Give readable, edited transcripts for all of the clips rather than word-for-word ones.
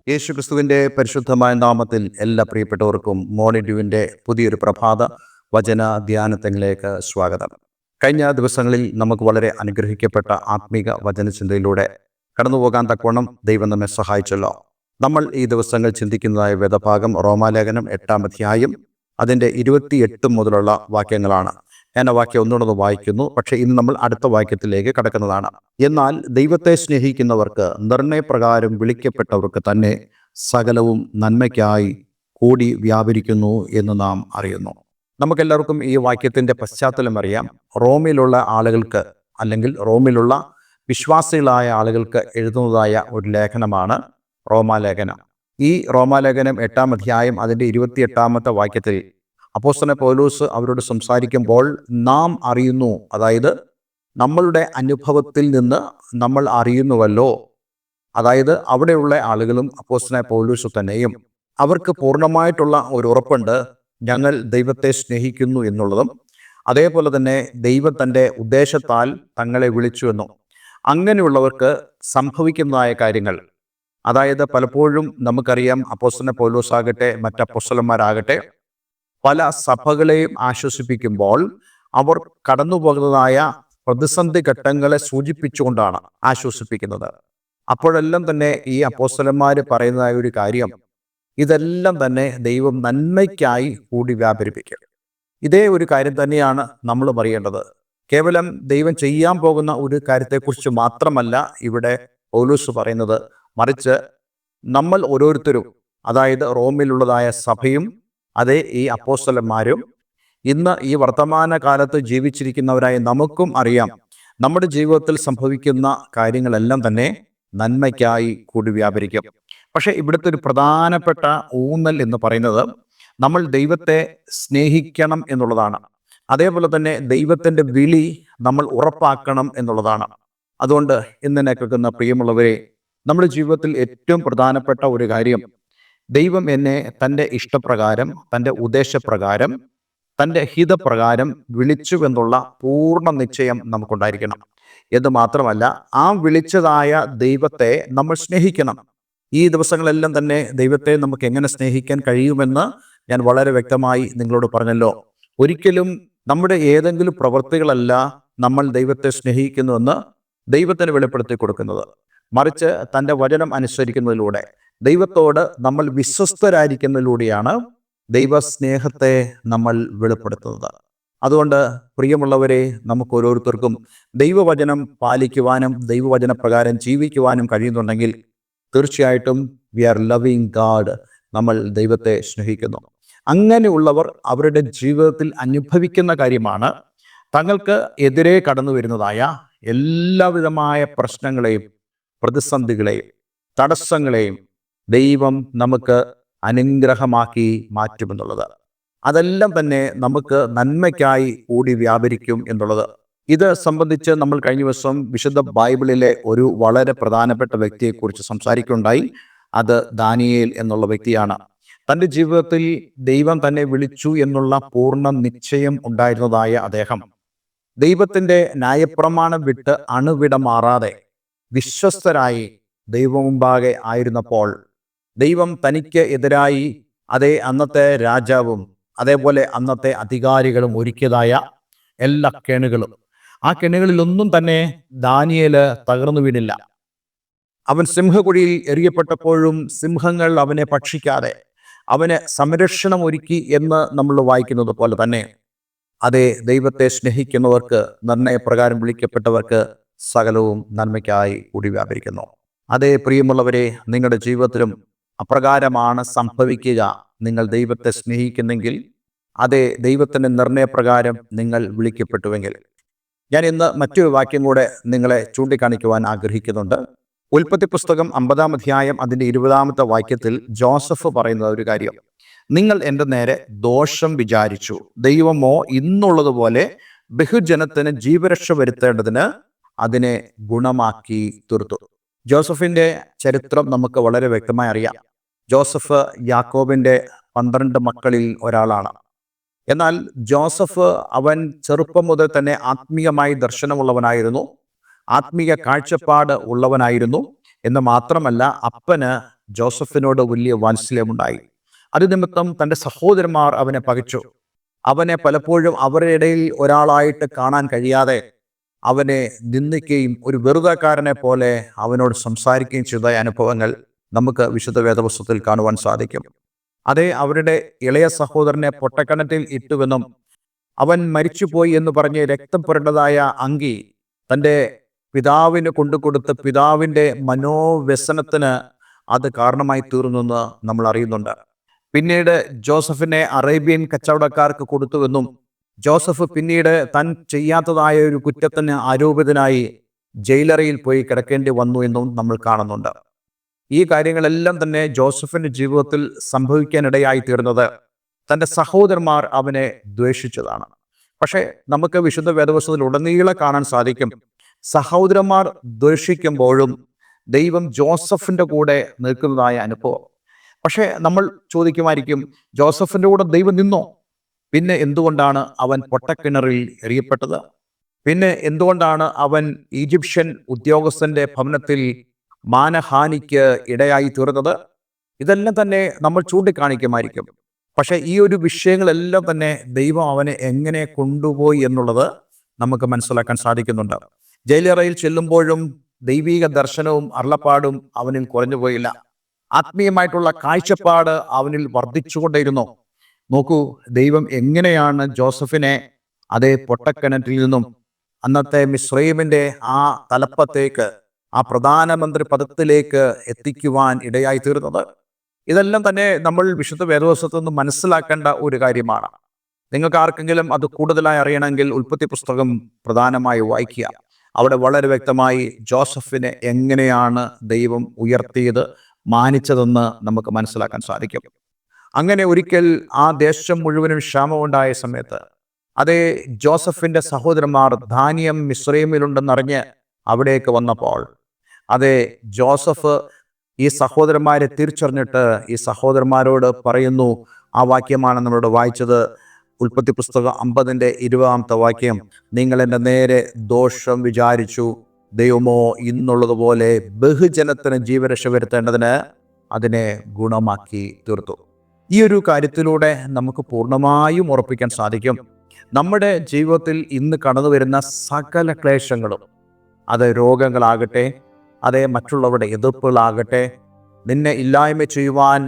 യേശുക്രിസ്തുവിന്റെ പരിശുദ്ധമായ നാമത്തിൽ എല്ലാ പ്രിയപ്പെട്ടവർക്കും മോർണിംഗ് ഡ്യൂവിന്റെ പുതിയൊരു പ്രഭാത വചന ധ്യാനത്തിലേക്ക് സ്വാഗതം. കഴിഞ്ഞ ദിവസങ്ങളിൽ നമുക്ക് വളരെ അനുഗ്രഹിക്കപ്പെട്ട ആത്മീക വചനചിന്തയിലൂടെ കടന്നുപോകാൻ തക്കവണ്ണം ദൈവം നമ്മെ സഹായിച്ചല്ലോ. നമ്മൾ ഈ ദിവസങ്ങൾ ചിന്തിക്കുന്നതായ വേദഭാഗം റോമാലേഖനം 8-ാം അധ്യായം അതിൻ്റെ 28 മുതലുള്ള വാക്യങ്ങളാണ്. ഞാൻ ആ വാക്യം ഒന്നുകൂടെ വായിക്കുന്നു. പക്ഷേ ഇന്ന് നമ്മൾ അടുത്ത വാക്യത്തിലേക്ക് കടക്കുന്നതാണ്. എന്നാൽ ദൈവത്തെ സ്നേഹിക്കുന്നവർക്ക് നിർണയപ്രകാരം വിളിക്കപ്പെട്ടവർക്ക് തന്നെ സകലവും നന്മയ്ക്കായി കൂടി വ്യാപരിക്കുന്നു എന്ന് നാം അറിയുന്നു. നമുക്കെല്ലാവർക്കും ഈ വാക്യത്തിൻ്റെ പശ്ചാത്തലം അറിയാം. റോമിലുള്ള ആളുകൾക്ക് അല്ലെങ്കിൽ റോമിലുള്ള വിശ്വാസികളായ ആളുകൾക്ക് എഴുതുന്നതായ ഒരു ലേഖനമാണ് റോമാലേഖനം. ഈ റോമാലേഖനം 8-ാം അധ്യായം അതിൻ്റെ 28-ാമത്തെ വാക്യത്തിൽ അപ്പോസ്തലൻ പൗലോസ് അവരോട് സംസാരിക്കുമ്പോൾ നാം അറിയുന്നു, അതായത് നമ്മളുടെ അനുഭവത്തിൽ നിന്ന് നമ്മൾ അറിയുന്നുവല്ലോ, അതായത് അവിടെയുള്ള ആളുകളും അപ്പോസ്തലൻ പൗലോസ് തന്നെയും അവർക്ക് പൂർണ്ണമായിട്ടുള്ള ഒരു ഉറപ്പുണ്ട്, ഞങ്ങൾ ദൈവത്തെ സ്നേഹിക്കുന്നു എന്നുള്ളതും അതേപോലെ തന്നെ ദൈവം തൻ്റെ ഉദ്ദേശത്താൽ തങ്ങളെ വിളിച്ചു എന്നും. അങ്ങനെയുള്ളവർക്ക് സംഭവിക്കുന്നതായ കാര്യങ്ങൾ, അതായത് പലപ്പോഴും നമുക്കറിയാം അപ്പോസ്തലൻ പൗലോസ് ആകട്ടെ മറ്റ് അപ്പോസ്തലന്മാരാകട്ടെ പല സഭകളെയും ആശ്വസിപ്പിക്കുമ്പോൾ അവർ കടന്നുപോകുന്നതായ പ്രതിസന്ധി ഘട്ടങ്ങളെ സൂചിപ്പിച്ചുകൊണ്ടാണ് ആശ്വസിപ്പിക്കുന്നത്. അപ്പോഴെല്ലാം തന്നെ ഈ അപ്പോസ്തലന്മാർ പറയുന്നതായ ഒരു കാര്യം, ഇതെല്ലാം തന്നെ ദൈവം നന്മയ്ക്കായി കൂടി വ്യാപരിപ്പിക്കും. ഇതേ ഒരു കാര്യം തന്നെയാണ് നമ്മൾ പറയേണ്ടത്. കേവലം ദൈവം ചെയ്യാൻ പോകുന്ന ഒരു കാര്യത്തെക്കുറിച്ച് മാത്രമല്ല ഇവിടെ പൗലോസ് പറയുന്നത്, മറിച്ച് നമ്മൾ ഓരോരുത്തരും, അതായത് റോമിലുള്ളതായ സഭയും അതേ ഈ അപ്പോസ്തലന്മാരും ഇന്ന് ഈ വർത്തമാന കാലത്ത് ജീവിച്ചിരിക്കുന്നവരായി നമുക്കും അറിയാം, നമ്മുടെ ജീവിതത്തിൽ സംഭവിക്കുന്ന കാര്യങ്ങളെല്ലാം തന്നെ നന്മയ്ക്കായി കൂടി വ്യാപരിക്കും. പക്ഷെ ഇവിടുത്തെ ഒരു പ്രധാനപ്പെട്ട ഊന്നൽ എന്ന് പറയുന്നത് നമ്മൾ ദൈവത്തെ സ്നേഹിക്കണം എന്നുള്ളതാണ്. അതേപോലെ തന്നെ ദൈവത്തിൻ്റെ വിളി നമ്മൾ ഉറപ്പാക്കണം എന്നുള്ളതാണ്. അതുകൊണ്ട് ഇന്നെന്നെ കേൾക്കുന്ന പ്രിയമുള്ളവരെ, നമ്മുടെ ജീവിതത്തിൽ ഏറ്റവും പ്രധാനപ്പെട്ട ഒരു കാര്യം, ദൈവം എന്നെ തൻ്റെ ഇഷ്ടപ്രകാരം, തൻ്റെ ഉദ്ദേശപ്രകാരം, തൻ്റെ ഹിതപ്രകാരം വിളിച്ചു എന്നുള്ള പൂർണ്ണ നിശ്ചയം നമുക്കുണ്ടായിരിക്കണം. എന്ന് മാത്രമല്ല, ആ വിളിച്ചതായ ദൈവത്തെ നമ്മൾ സ്നേഹിക്കണം. ഈ ദിവസങ്ങളെല്ലാം തന്നെ ദൈവത്തെ നമുക്ക് എങ്ങനെ സ്നേഹിക്കാൻ കഴിയുമെന്ന് ഞാൻ വളരെ വ്യക്തമായി നിങ്ങളോട് പറഞ്ഞല്ലോ. ഒരിക്കലും നമ്മുടെ ഏതെങ്കിലും പ്രവൃത്തികളല്ല നമ്മൾ ദൈവത്തെ സ്നേഹിക്കുന്നുവെന്ന് ദൈവത്തിന് വെളിപ്പെടുത്തി കൊടുക്കുന്നത്, മറിച്ച് തൻ്റെ വചനം അനുസരിക്കുന്നതിലൂടെ, ദൈവത്തോട് നമ്മൾ വിശ്വസ്തരായിരിക്കുന്നതിലൂടെയാണ് ദൈവസ്നേഹത്തെ നമ്മൾ വെളിപ്പെടുത്തുന്നത്. അതുകൊണ്ട് പ്രിയമുള്ളവരെ, നമുക്ക് ഓരോരുത്തർക്കും ദൈവവചനം പാലിക്കുവാനും ദൈവവചന പ്രകാരം ജീവിക്കുവാനും കഴിയുന്നുണ്ടെങ്കിൽ തീർച്ചയായിട്ടും വി ആർ ലവിങ് ഗാഡ്, നമ്മൾ ദൈവത്തെ സ്നേഹിക്കുന്നു. അങ്ങനെയുള്ളവർ അവരുടെ ജീവിതത്തിൽ അനുഭവിക്കുന്ന കാര്യമാണ് തങ്ങൾക്ക് എതിരെ കടന്നു വരുന്നതായ എല്ലാവിധമായ പ്രശ്നങ്ങളെയും പ്രതിസന്ധികളെയും തടസ്സങ്ങളെയും ദൈവം നമുക്ക് അനുഗ്രഹമാക്കി മാറ്റുമെന്നുള്ളത്. അതെല്ലാം തന്നെ നമുക്ക് നന്മയ്ക്കായി കൂടി വ്യാപരിക്കും എന്നുള്ളത്. ഇത് സംബന്ധിച്ച് നമ്മൾ കഴിഞ്ഞ ദിവസം വിശുദ്ധ ബൈബിളിലെ ഒരു വളരെ പ്രധാനപ്പെട്ട വ്യക്തിയെക്കുറിച്ച് സംസാരിക്കുകയുണ്ടായി. അത് ദാനിയേൽ എന്നുള്ള വ്യക്തിയാണ്. തൻ്റെ ജീവിതത്തിൽ ദൈവം തന്നെ വിളിച്ചു എന്നുള്ള പൂർണ്ണ നിശ്ചയം ഉണ്ടായിരുന്നതായ അദ്ദേഹം ദൈവത്തിൻ്റെ ന്യായപ്രമാണം വിട്ട് അണുവിട മാറാതെ വിശ്വസ്തരായി ദൈവമുമ്പാകെ ആയിരുന്നപ്പോൾ ദൈവം തനിക്ക് എതിരായി അതേ അന്നത്തെ രാജാവും അതേപോലെ അന്നത്തെ അധികാരികളും ഒരുക്കിയതായ എല്ലാ കെണികളും, ആ കെണികളിലൊന്നും തന്നെ ദാനിയേല് തകർന്നു വീണില്ല. അവൻ സിംഹക്കുഴിയിൽ എറിയപ്പെട്ടപ്പോഴും സിംഹങ്ങൾ അവനെ ഭക്ഷിക്കാതെ അവന് സംരക്ഷണം ഒരുക്കി എന്ന് നമ്മൾ വായിക്കുന്നത് പോലെ തന്നെ അതേ ദൈവത്തെ സ്നേഹിക്കുന്നവർക്ക്, നിർണയപ്രകാരം വിളിക്കപ്പെട്ടവർക്ക് സകലവും നന്മയ്ക്കായി കൂടി വ്യാപരിക്കുന്നു. അതേ പ്രിയമുള്ളവരെ, നിങ്ങളുടെ ജീവിതത്തിലും അപ്രകാരമാണ് സംഭവിക്കുക. നിങ്ങൾ ദൈവത്തെ സ്നേഹിക്കുന്നെങ്കിൽ, അതേ ദൈവത്തിൻ്റെ നിർണയപ്രകാരം നിങ്ങൾ വിളിക്കപ്പെട്ടുവെങ്കിൽ. ഞാൻ ഇന്ന് മറ്റൊരു വാക്യം കൂടെ നിങ്ങളെ ചൂണ്ടിക്കാണിക്കുവാൻ ആഗ്രഹിക്കുന്നുണ്ട്. ഉൽപ്പത്തി പുസ്തകം 50-ാം അധ്യായം അതിൻ്റെ 20-ാമത്തെ വാക്യത്തിൽ ജോസഫ് പറയുന്ന ഒരു കാര്യം, നിങ്ങൾ എൻ്റെ നേരെ ദോഷം വിചാരിച്ചു, ദൈവമോ ഇന്നുള്ളതുപോലെ ബഹുജനത്തിന് ജീവരക്ഷ വരുത്തേണ്ടതിന് അതിനെ ഗുണമാക്കി തീർത്തു. ജോസഫിൻ്റെ ചരിത്രം നമുക്ക് വളരെ വ്യക്തമായി അറിയാം. ജോസഫ് യാക്കോബിൻ്റെ 12 മക്കളിൽ ഒരാളാണ്. എന്നാൽ ജോസഫ് അവൻ ചെറുപ്പം മുതൽ തന്നെ ആത്മീയമായി ദർശനമുള്ളവനായിരുന്നു, ആത്മീയ കാഴ്ചപ്പാട് ഉള്ളവനായിരുന്നു എന്ന് മാത്രമല്ല അപ്പന് ജോസഫിനോട് വലിയ വാത്സല്യമുണ്ടായി. അത് നിമിത്തം തൻ്റെ സഹോദരന്മാർ അവനെ പകച്ചു. അവനെ പലപ്പോഴും അവരുടെ ഇടയിൽ ഒരാളായിട്ട് കാണാൻ കഴിയാതെ അവനെ നിന്ദിക്കുകയും ഒരു വെറുതെക്കാരനെ പോലെ അവനോട് സംസാരിക്കുകയും ചെയ്ത അനുഭവങ്ങൾ നമുക്ക് വിശുദ്ധ വേദപുസ്തകത്തിൽ കാണുവാൻ സാധിക്കും. അതേ, അവരുടെ ഇളയ സഹോദരനെ പൊട്ടക്കിണറ്റിൽ ഇട്ടുവെന്നും അവൻ മരിച്ചുപോയി എന്ന് പറഞ്ഞ് രക്തം പുരണ്ടതായ അങ്കി തൻ്റെ പിതാവിന് കൊണ്ടുകൊടുത്ത് പിതാവിൻ്റെ മനോവ്യസനത്തിന് അത് കാരണമായി തീർന്നെന്ന് നമ്മൾ അറിയുന്നുണ്ട്. പിന്നീട് ജോസഫിനെ അറേബ്യൻ കച്ചവടക്കാർക്ക് കൊടുത്തുവെന്നും ജോസഫ് പിന്നീട് താൻ ചെയ്യാത്തതായ ഒരു കുറ്റത്തിന് ആരോപിതനായി ജയിലറയിൽ പോയി കിടക്കേണ്ടി വന്നു എന്നും നമ്മൾ കാണുന്നുണ്ട്. ഈ കാര്യങ്ങളെല്ലാം തന്നെ ജോസഫിന്റെ ജീവിതത്തിൽ സംഭവിക്കാനിടയായി തീർന്നത് തൻ്റെ സഹോദരന്മാർ അവനെ ദ്വേഷിച്ചതാണ്. പക്ഷേ നമുക്ക് വിശുദ്ധ വേദപുസ്തകത്തിൽ ഉടനീളം കാണാൻ സാധിക്കും, സഹോദരന്മാർ ദ്വേഷിക്കുമ്പോഴും ദൈവം ജോസഫിന്റെ കൂടെ നിൽക്കുന്നതായ അനുഭവം. പക്ഷേ നമ്മൾ ചോദിക്കുമായിരിക്കും, ജോസഫിന്റെ കൂടെ ദൈവം നിന്നോ? പിന്നെ എന്തുകൊണ്ടാണ് അവൻ പൊട്ടക്കിണറിൽ എറിയപ്പെട്ടത്? പിന്നെ എന്തുകൊണ്ടാണ് അവൻ ഈജിപ്ഷ്യൻ ഉദ്യോഗസ്ഥന്റെ ഭവനത്തിൽ മാനഹാനിക്ക് ഇടയായി തീർന്നത്? ഇതെല്ലാം തന്നെ നമ്മൾ ചൂണ്ടിക്കാണിക്കുമായിരിക്കും. പക്ഷേ ഈ ഒരു വിഷയങ്ങളെല്ലാം തന്നെ ദൈവം അവനെ എങ്ങനെ കൊണ്ടുപോയി എന്നുള്ളത് നമുക്ക് മനസ്സിലാക്കാൻ സാധിക്കുന്നുണ്ട്. ജയിലറയിൽ ചെല്ലുമ്പോഴും ദൈവിക ദർശനവും അരുളപ്പാടും അവനിൽ കുറഞ്ഞുപോയില്ല. ആത്മീയമായിട്ടുള്ള കാഴ്ചപ്പാട് അവനിൽ വർദ്ധിച്ചുകൊണ്ടേയിരുന്നു. നോക്കൂ, ദൈവം എങ്ങനെയാണ് ജോസഫിനെ അതേ പൊട്ടക്കിണറ്റിൽ നിന്നും അന്നത്തെ മിസ്രയീമിന്റെ ആ തലപ്പത്തേക്ക്, ആ പ്രധാനമന്ത്രി പദത്തിലേക്ക് എത്തിക്കുവാൻ ഇടയായി തീർന്നത്. ഇതെല്ലാം തന്നെ നമ്മൾ വിശുദ്ധ വേദപുസ്തകത്തിൽ നിന്ന് മനസ്സിലാക്കേണ്ട ഒരു കാര്യമാണ്. നിങ്ങൾക്ക് ആർക്കെങ്കിലും അത് കൂടുതലായി അറിയണമെങ്കിൽ ഉൽപ്പത്തി പുസ്തകം പ്രധാനമായി വായിക്കുക. അവിടെ വളരെ വ്യക്തമായി ജോസഫിനെ എങ്ങനെയാണ് ദൈവം ഉയർത്തിയത്, മാനിച്ചതെന്ന് നമുക്ക് മനസ്സിലാക്കാൻ സാധിക്കും. അങ്ങനെ ഒരിക്കൽ ആ ദേശം മുഴുവനും ക്ഷാമമുണ്ടായ സമയത്ത് അതേ ജോസഫിന്റെ സഹോദരന്മാർ ധാന്യം മിസ്രയീമിലുണ്ടെന്നറിഞ്ഞ് അവിടേക്ക് വന്നപ്പോൾ അതേ ജോസഫ് ഈ സഹോദരന്മാരെ തിരിച്ചറിഞ്ഞിട്ട് ഈ സഹോദരന്മാരോട് പറയുന്നു. ആ വാക്യമാണ് നമ്മളോട് വായിച്ചത്. ഉൽപ്പത്തി പുസ്തകം 50-20 വാക്യം. നിങ്ങൾ എൻ്റെ നേരെ ദോഷം വിചാരിച്ചു, ദൈവമോ ഇന്നുള്ളതുപോലെ ബഹുജനത്തിന് ജീവരക്ഷ വരുത്തേണ്ടതിന് അതിനെ ഗുണമാക്കി തീർത്തു. ഈ ഒരു കാര്യത്തിലൂടെ നമുക്ക് പൂർണ്ണമായും ഉറപ്പിക്കാൻ സാധിക്കും, നമ്മുടെ ജീവിതത്തിൽ ഇന്ന് കടന്നു വരുന്ന സകല ക്ലേശങ്ങളും, അത് രോഗങ്ങളാകട്ടെ, അതേ മറ്റുള്ളവരുടെ എതിർപ്പുകളാകട്ടെ, നിന്നെ ഇല്ലായ്മ ചെയ്യുവാൻ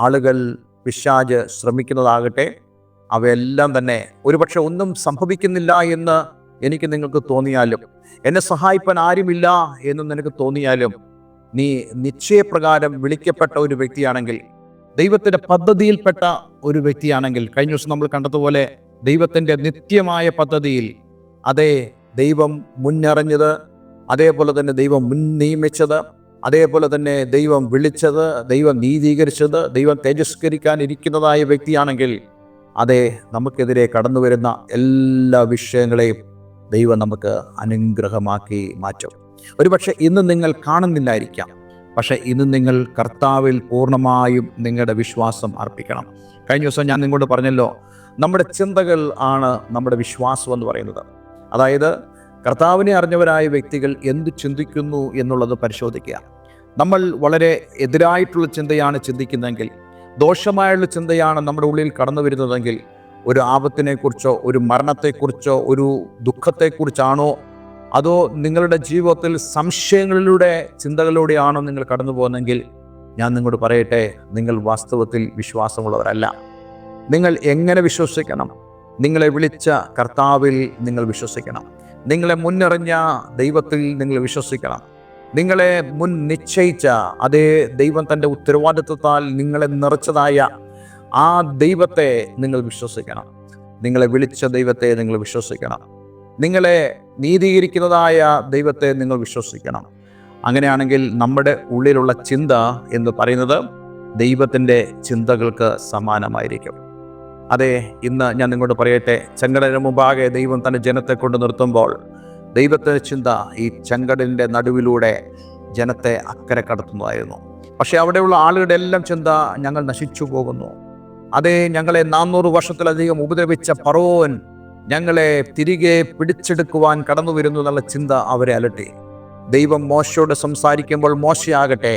ആളുകൾ പിശാച് ശ്രമിക്കുന്നതാകട്ടെ, അവയെല്ലാം തന്നെ ഒരുപക്ഷെ ഒന്നും സംഭവിക്കുന്നില്ല എന്ന് എനിക്ക് നിങ്ങൾക്ക് തോന്നിയാലും, എന്നെ സഹായിപ്പാൻ ആരുമില്ല എന്ന് നിനക്ക് തോന്നിയാലും, നീ നിശ്ചയപ്രകാരം വിളിക്കപ്പെട്ട ഒരു വ്യക്തിയാണെങ്കിൽ, ദൈവത്തിൻ്റെ പദ്ധതിയിൽപ്പെട്ട ഒരു വ്യക്തിയാണെങ്കിൽ, കഴിഞ്ഞ ദിവസം നമ്മൾ കണ്ടതുപോലെ ദൈവത്തിൻ്റെ നിത്യമായ പദ്ധതിയിൽ അതേ ദൈവം മുന്നറിഞ്ഞത്, അതേപോലെ തന്നെ ദൈവം മുൻ നിയമിച്ചത്, അതേപോലെ തന്നെ ദൈവം വിളിച്ചത്, ദൈവം നീതീകരിച്ചത്, ദൈവം തേജസ്കരിക്കാൻ ഇരിക്കുന്നതായ വ്യക്തിയാണെങ്കിൽ, അതെ നമുക്കെതിരെ കടന്നു വരുന്ന എല്ലാ വിഷയങ്ങളെയും ദൈവം നമുക്ക് അനുഗ്രഹമാക്കി മാറ്റും. ഒരുപക്ഷെ ഇന്ന് നിങ്ങൾ കാണുന്നില്ലായിരിക്കാം, പക്ഷെ ഇന്ന് നിങ്ങൾ കർത്താവിൽ പൂർണ്ണമായും നിങ്ങളുടെ വിശ്വാസം അർപ്പിക്കണം. കഴിഞ്ഞ ദിവസം ഞാൻ നിങ്ങളോട് പറഞ്ഞല്ലോ, നമ്മുടെ ചിന്തകൾ ആണ് നമ്മുടെ വിശ്വാസം എന്ന് പറയുന്നത്. അതായത് കർത്താവിനെ അറിഞ്ഞവരായ വ്യക്തികൾ എന്ത് ചിന്തിക്കുന്നു എന്നുള്ളത് പരിശോധിക്കുക. നമ്മൾ വളരെ എതിരായിട്ടുള്ള ചിന്തയാണ് ചിന്തിക്കുന്നതെങ്കിൽ, ദോഷമായുള്ള ചിന്തയാണ് നമ്മുടെ ഉള്ളിൽ കടന്നു വരുന്നതെങ്കിൽ, ഒരു ആപത്തിനെക്കുറിച്ചോ ഒരു മരണത്തെക്കുറിച്ചോ ഒരു ദുഃഖത്തെക്കുറിച്ചാണോ, അതോ നിങ്ങളുടെ ജീവിതത്തിൽ സംശയങ്ങളിലൂടെ ചിന്തകളിലൂടെയാണോ നിങ്ങൾ കടന്നു പോകുന്നതെങ്കിൽ, ഞാൻ നിങ്ങളോട് പറയട്ടെ, നിങ്ങൾ വാസ്തവത്തിൽ വിശ്വാസമുള്ളവരല്ല. നിങ്ങൾ എങ്ങനെ വിശ്വസിക്കണം? നിങ്ങളെ വിളിച്ച കർത്താവിൽ നിങ്ങൾ വിശ്വസിക്കണം. നിങ്ങളെ മുന്നറിഞ്ഞ ദൈവത്തിൽ നിങ്ങൾ വിശ്വസിക്കണം. നിങ്ങളെ മുൻ നിശ്ചയിച്ച അതേ ദൈവം തൻ്റെ ഉത്തരവാദിത്വത്താൽ നിങ്ങളെ നിറച്ചതായ ആ ദൈവത്തെ നിങ്ങൾ വിശ്വസിക്കണം. നിങ്ങളെ വിളിച്ച ദൈവത്തെ നിങ്ങൾ വിശ്വസിക്കണം. നിങ്ങളെ നീതീകരിക്കുന്നതായ ദൈവത്തെ നിങ്ങൾ വിശ്വസിക്കണം. അങ്ങനെയാണെങ്കിൽ നമ്മുടെ ഉള്ളിലുള്ള ചിന്ത എന്ന് പറയുന്നത് ദൈവത്തിൻ്റെ ചിന്തകൾക്ക് സമാനമായിരിക്കും. അതെ, ഇന്ന് ഞാൻ നിങ്ങളോട് പറയട്ടെ, ചെങ്കടലിന് മുമ്പാകെ ദൈവം തൻ്റെ ജനത്തെ കൊണ്ട് നിർത്തുമ്പോൾ ദൈവത്തിൻ്റെ ചിന്ത ഈ ചെങ്കടലിൻ്റെ നടുവിലൂടെ ജനത്തെ അക്കരെ കടത്തുന്നതായിരുന്നു. പക്ഷെ അവിടെയുള്ള ആളുകളുടെ എല്ലാം ചിന്ത, ഞങ്ങൾ നശിച്ചു പോകുന്നു. അതേ, ഞങ്ങളെ 400 വർഷത്തിലധികം ഉപദ്രവിച്ച ഫറവോൻ ഞങ്ങളെ തിരികെ പിടിച്ചെടുക്കുവാൻ കടന്നു വരുന്നു എന്നുള്ള ചിന്ത അവരെ അലട്ടി. ദൈവം മോശയോട് സംസാരിക്കുമ്പോൾ മോശയാകട്ടെ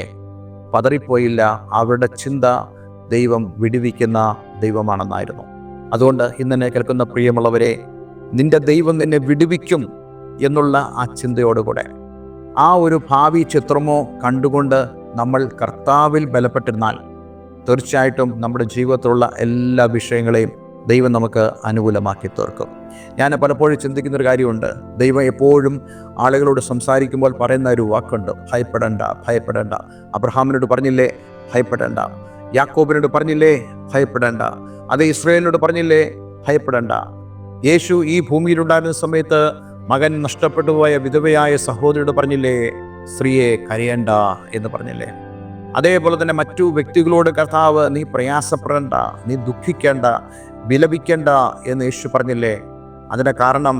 പതറിപ്പോയില്ല. അവരുടെ ചിന്ത ദൈവം വിടുവിക്കുന്ന ദൈവമാണെന്നായിരുന്നു. അതുകൊണ്ട് ഇന്നെന്നെ കേൾക്കുന്ന പ്രിയമുള്ളവരെ, നിന്റെ ദൈവം നിന്നെ വിടുവിക്കും എന്നുള്ള ആ ചിന്തയോടുകൂടെ, ആ ഒരു ഭാവി ചിത്രമോ കണ്ടുകൊണ്ട് നമ്മൾ കർത്താവിൽ ബലപ്പെട്ടിരുന്നാൽ തീർച്ചയായിട്ടും നമ്മുടെ ജീവിതത്തിലുള്ള എല്ലാ വിഷയങ്ങളെയും ദൈവം നമുക്ക് അനുകൂലമാക്കി തീർക്കും. ഞാൻ പലപ്പോഴും ചിന്തിക്കുന്നൊരു കാര്യമുണ്ട്. ദൈവം എപ്പോഴും ആളുകളോട് സംസാരിക്കുമ്പോൾ പറയുന്ന ഒരു വാക്കുണ്ട്, ഭയപ്പെടേണ്ട, ഭയപ്പെടേണ്ട. അബ്രഹാമിനോട് പറഞ്ഞില്ലേ, ഭയപ്പെടേണ്ട. യാക്കോബിനോട് പറഞ്ഞില്ലേ, ഭയപ്പെടേണ്ട. അത് ഇസ്രായേലിനോട് പറഞ്ഞില്ലേ, ഭയപ്പെടേണ്ട. യേശു ഈ ഭൂമിയിലുണ്ടായിരുന്ന സമയത്ത് മകൻ നഷ്ടപ്പെട്ടു പോയ വിധവയായ സഹോദരിയോട് പറഞ്ഞില്ലേ, സ്ത്രീയെ കരയേണ്ട എന്ന് പറഞ്ഞില്ലേ. അതേപോലെ തന്നെ മറ്റു വ്യക്തികളോട് കർത്താവ്, നീ പ്രയാസപ്പെടേണ്ട, നീ ദുഃഖിക്കേണ്ട, വിലപിക്കേണ്ട എന്ന് യേശു പറഞ്ഞില്ലേ. അതിൻ്റെ കാരണം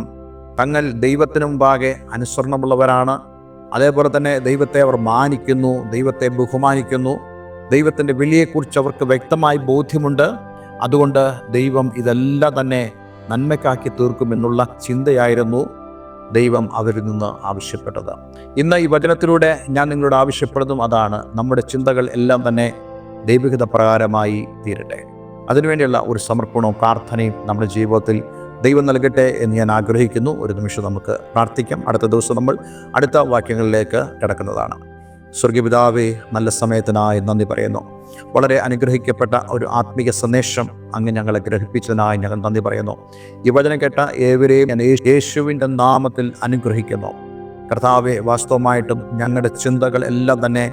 തങ്ങൾ ദൈവത്തിന് മുമ്പാകെ അനുസരണമുള്ളവരാണ്. അതേപോലെ തന്നെ ദൈവത്തെ അവർ മാനിക്കുന്നു, ദൈവത്തെ ബഹുമാനിക്കുന്നു. ദൈവത്തിൻ്റെ വിളിയെക്കുറിച്ച് അവർക്ക് വ്യക്തമായി ബോധ്യമുണ്ട്. അതുകൊണ്ട് ദൈവം ഇതെല്ലാം തന്നെ നന്മയ്ക്കാക്കി തീർക്കുമെന്നുള്ള ചിന്തയായിരുന്നു ദൈവം അവരിൽ നിന്ന് ആവശ്യപ്പെട്ടത്. ഇന്ന് ഈ വചനത്തിലൂടെ ഞാൻ നിങ്ങളോട് ആവശ്യപ്പെടുന്നതും അതാണ്. നമ്മുടെ ചിന്തകൾ എല്ലാം തന്നെ ദൈവഹിത പ്രകാരമായി തീരട്ടെ. അതിനുവേണ്ടിയുള്ള ഒരു സമർപ്പണവും പ്രാർത്ഥനയും നമ്മുടെ ജീവിതത്തിൽ ദൈവം നൽകട്ടെ എന്ന് ഞാൻ ആഗ്രഹിക്കുന്നു. ഒരു നിമിഷം നമുക്ക് പ്രാർത്ഥിക്കാം. അടുത്ത ദിവസം നമ്മൾ അടുത്ത വാക്യങ്ങളിലേക്ക് കിടക്കുന്നതാണ്. സ്വർഗപിതാവേ, നല്ല സമയത്തിനായി നന്ദി പറയുന്നു. വളരെ അനുഗ്രഹിക്കപ്പെട്ട ഒരു ആത്മീയ സന്ദേശം അങ്ങ് ഞങ്ങളെ ഗ്രഹിപ്പിച്ചതിനായി ഞങ്ങൾ നന്ദി പറയുന്നു. ഈ വചനം കേട്ട ഏവരെയും ഞാൻ യേശുവിൻ്റെ നാമത്തിൽ അനുഗ്രഹിക്കുന്നു. കർത്താവേ, വാസ്തവമായിട്ടും ഞങ്ങളുടെ ചിന്തകൾ എല്ലാം തന്നെ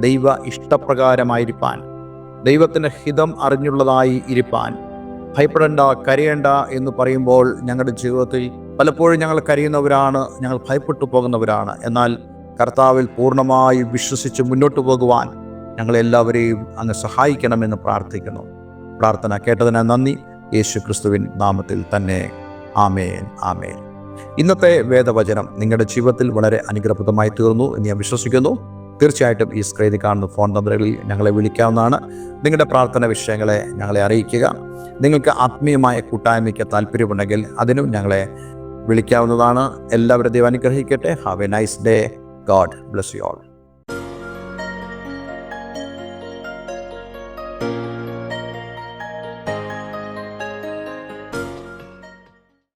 ദൈവ ഇഷ്ടപ്രകാരമായിരിക്കാൻ, ദൈവത്തിൻ്റെ ഹിതം അറിഞ്ഞുള്ളതായി ഇരിപ്പാൻ, ഭയപ്പെടേണ്ട, കരയേണ്ട എന്ന് പറയുമ്പോൾ ഞങ്ങളുടെ ജീവിതത്തിൽ പലപ്പോഴും ഞങ്ങൾ കരയുന്നവരാണ്, ഞങ്ങൾ ഭയപ്പെട്ടു പോകുന്നവരാണ്. എന്നാൽ കർത്താവിൽ പൂർണ്ണമായി വിശ്വസിച്ച് മുന്നോട്ട് പോകുവാൻ ഞങ്ങളെല്ലാവരെയും അങ്ങ് സഹായിക്കണമെന്ന് പ്രാർത്ഥിക്കുന്നു. പ്രാർത്ഥന കേട്ടതിന് നന്ദി. യേശു ക്രിസ്തുവിൻ നാമത്തിൽ തന്നെ. ആമേൻ, ആമേൻ. ഇന്നത്തെ വേദവചനം നിങ്ങളുടെ ജീവിതത്തിൽ വളരെ അനുഗ്രഹപ്രദമായി തീർന്നു എന്ന് ഞാൻ വിശ്വസിക്കുന്നു. തീർച്ചയായിട്ടും ഈ സ്ക്രീനിൽ കാണുന്ന ഫോൺ നമ്പറുകളിൽ ഞങ്ങളെ വിളിക്കാവുന്നതാണ്. നിങ്ങളുടെ പ്രാർത്ഥന വിഷയങ്ങളെ ഞങ്ങളെ അറിയിക്കുക. നിങ്ങൾക്ക് ആത്മീയമായ കൂട്ടായ്മയ്ക്ക് താല്പര്യമുണ്ടെങ്കിൽ അതിനും ഞങ്ങളെ വിളിക്കാവുന്നതാണ്. എല്ലാവരും ദൈവം അനുഗ്രഹിക്കട്ടെ. Have A nice day. God bless you all.